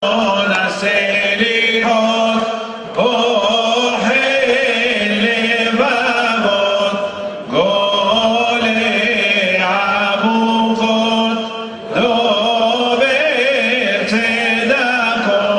nacer hijos, elevamos, goleamos, dover sedakot.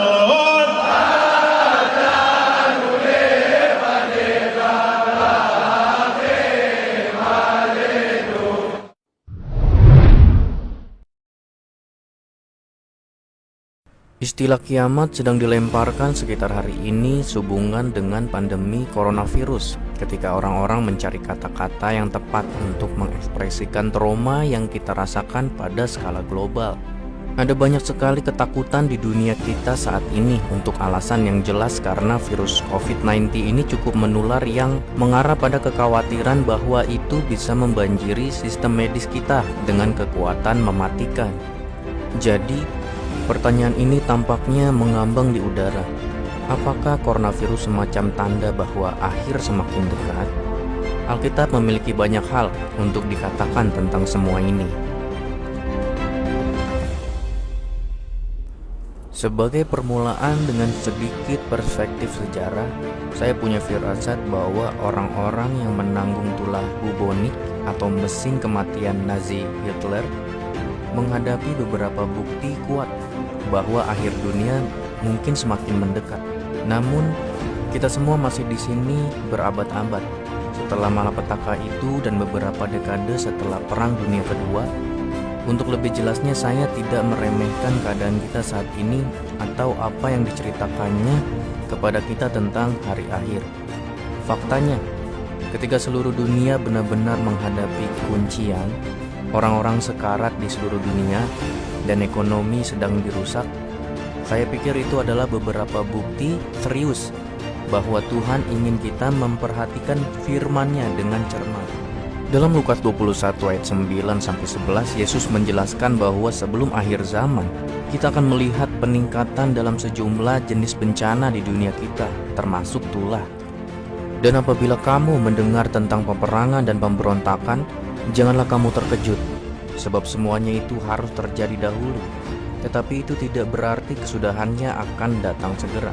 Istilah kiamat sedang dilemparkan sekitar hari ini sehubungan dengan pandemi coronavirus, ketika orang-orang mencari kata-kata yang tepat untuk mengekspresikan trauma yang kita rasakan pada skala global. Ada banyak sekali ketakutan di dunia kita saat ini untuk alasan yang jelas karena virus COVID-19 ini cukup menular yang mengarah pada kekhawatiran bahwa itu bisa membanjiri sistem medis kita dengan kekuatan mematikan. Jadi, pertanyaan ini tampaknya mengambang di udara. Apakah coronavirus semacam tanda bahwa akhir semakin dekat? Alkitab memiliki banyak hal untuk dikatakan tentang semua ini. Sebagai permulaan dengan sedikit perspektif sejarah, saya punya firasat bahwa orang-orang yang menanggung tulah bubonik atau mesin kematian Nazi Hitler menghadapi beberapa bukti kuat bahwa akhir dunia mungkin semakin mendekat. Namun, kita semua masih di sini berabad-abad. Setelah malapetaka itu dan beberapa dekade setelah Perang Dunia Kedua, untuk lebih jelasnya saya tidak meremehkan keadaan kita saat ini atau apa yang diceritakannya kepada kita tentang hari akhir. Faktanya, ketika seluruh dunia benar-benar menghadapi kuncian, orang-orang sekarat di seluruh dunia, dan ekonomi sedang dirusak, saya pikir itu adalah beberapa bukti serius bahwa Tuhan ingin kita memperhatikan firman-Nya dengan cermat. Dalam Lukas 21 ayat 9-11, Yesus menjelaskan bahwa sebelum akhir zaman, kita akan melihat peningkatan dalam sejumlah jenis bencana di dunia kita, termasuk tulah. Dan apabila kamu mendengar tentang peperangan dan pemberontakan, janganlah kamu terkejut, sebab semuanya itu harus terjadi dahulu, tetapi itu tidak berarti kesudahannya akan datang segera.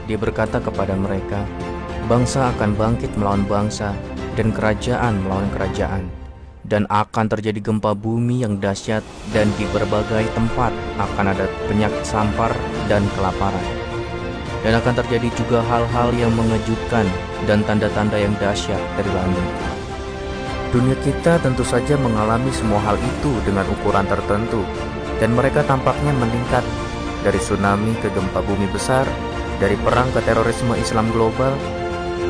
Dia berkata kepada mereka, bangsa akan bangkit melawan bangsa, dan kerajaan melawan kerajaan, dan akan terjadi gempa bumi yang dahsyat, dan di berbagai tempat akan ada penyakit sampar dan kelaparan. Dan akan terjadi juga hal-hal yang mengejutkan dan tanda-tanda yang dahsyat dari langit. Dunia kita tentu saja mengalami semua hal itu dengan ukuran tertentu, dan mereka tampaknya meningkat, dari tsunami ke gempa bumi besar, dari perang ke terorisme Islam global,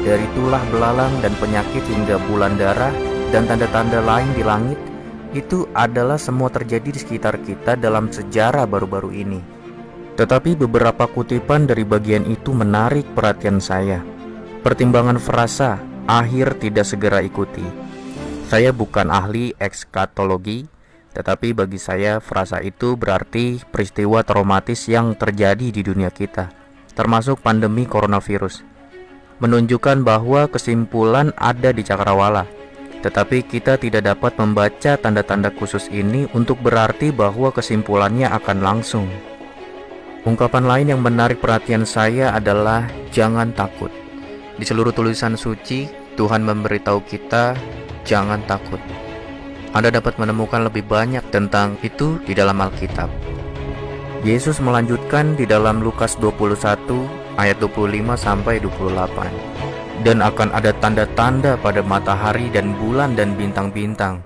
dari tulah belalang dan penyakit hingga bulan darah dan tanda-tanda lain di langit. Itu adalah semua terjadi di sekitar kita dalam sejarah baru-baru ini. Tetapi beberapa kutipan dari bagian itu menarik perhatian saya. Pertimbangan frasa, akhir tidak segera ikuti. Saya bukan ahli ekskatologi, tetapi bagi saya frasa itu berarti peristiwa traumatis yang terjadi di dunia kita, termasuk pandemi coronavirus, menunjukkan bahwa kesimpulan ada di cakrawala. Tetapi kita tidak dapat membaca tanda-tanda khusus ini untuk berarti bahwa kesimpulannya akan langsung. Ungkapan lain yang menarik perhatian saya adalah jangan takut. Di seluruh tulisan suci, Tuhan memberitahu kita jangan takut. Anda dapat menemukan lebih banyak tentang itu di dalam Alkitab. Yesus melanjutkan di dalam Lukas 21 ayat 25-28. Dan akan ada tanda-tanda pada matahari dan bulan dan bintang-bintang.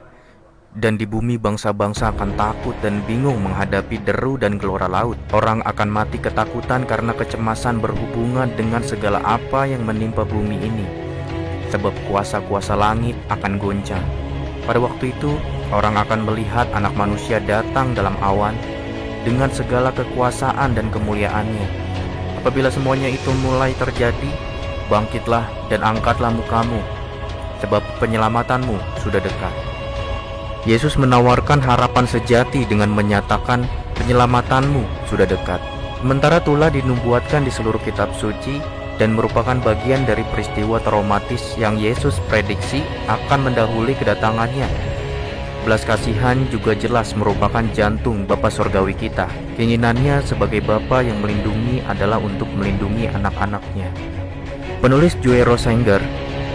Dan di bumi bangsa-bangsa akan takut dan bingung menghadapi deru dan gelora laut. Orang akan mati ketakutan karena kecemasan berhubungan dengan segala apa yang menimpa bumi ini. Sebab kuasa-kuasa langit akan goncang. Pada waktu itu, orang akan melihat Anak Manusia datang dalam awan dengan segala kekuasaan dan kemuliaannya. Apabila semuanya itu mulai terjadi, bangkitlah dan angkatlah mukamu, sebab penyelamatanmu sudah dekat. Yesus menawarkan harapan sejati dengan menyatakan penyelamatanmu sudah dekat. Sementara tulah dinubuatkan di seluruh kitab suci dan merupakan bagian dari peristiwa traumatis yang Yesus prediksi akan mendahului kedatangannya. Belas kasihan juga jelas merupakan jantung Bapa Surgawi kita. Keinginannya sebagai Bapa yang melindungi adalah untuk melindungi anak-anaknya. Penulis Joero Sanger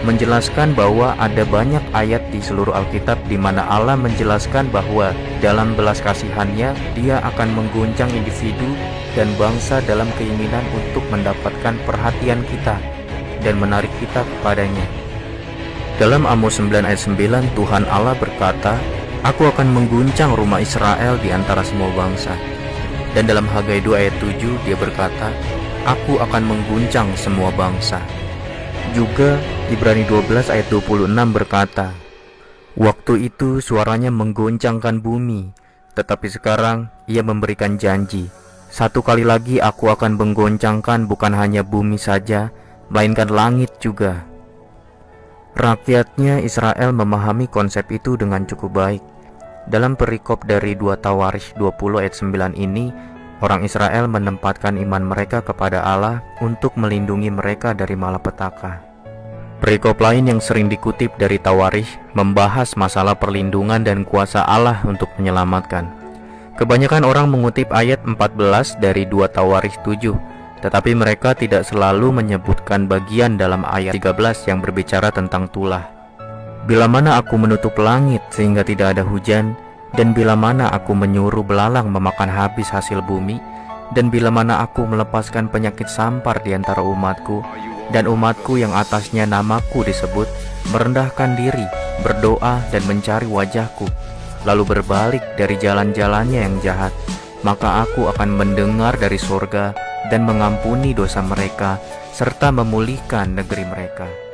menjelaskan bahwa ada banyak ayat di seluruh Alkitab di mana Allah menjelaskan bahwa dalam belas kasihannya Dia akan mengguncang individu dan bangsa dalam keinginan untuk mendapatkan perhatian kita dan menarik kita kepadanya. Dalam Amos 9 ayat 9, Tuhan Allah berkata, "Aku akan mengguncang rumah Israel di antara semua bangsa." Dan dalam Hagai 2 ayat 7 Dia berkata, "Aku akan mengguncang semua bangsa." Juga Ibrani 12 ayat 26 berkata, "Waktu itu suaranya menggoncangkan bumi, tetapi sekarang Ia memberikan janji, satu kali lagi Aku akan menggoncangkan bukan hanya bumi saja, melainkan langit juga." Rakyatnya Israel memahami konsep itu dengan cukup baik. Dalam perikop dari 2 Tawarikh 20 ayat 9 ini, orang Israel menempatkan iman mereka kepada Allah untuk melindungi mereka dari malapetaka. Perikop lain yang sering dikutip dari Tawarikh membahas masalah perlindungan dan kuasa Allah untuk menyelamatkan. Kebanyakan orang mengutip ayat 14 dari 2 Tawarikh 7, tetapi mereka tidak selalu menyebutkan bagian dalam ayat 13 yang berbicara tentang tulah. "Bila mana Aku menutup langit sehingga tidak ada hujan, dan bila mana Aku menyuruh belalang memakan habis hasil bumi, dan bila mana Aku melepaskan penyakit sampar di antara umatku, dan umatku yang atasnya namaku disebut, merendahkan diri, berdoa dan mencari wajahku, lalu berbalik dari jalan-jalannya yang jahat, maka Aku akan mendengar dari surga dan mengampuni dosa mereka, serta memulihkan negeri mereka."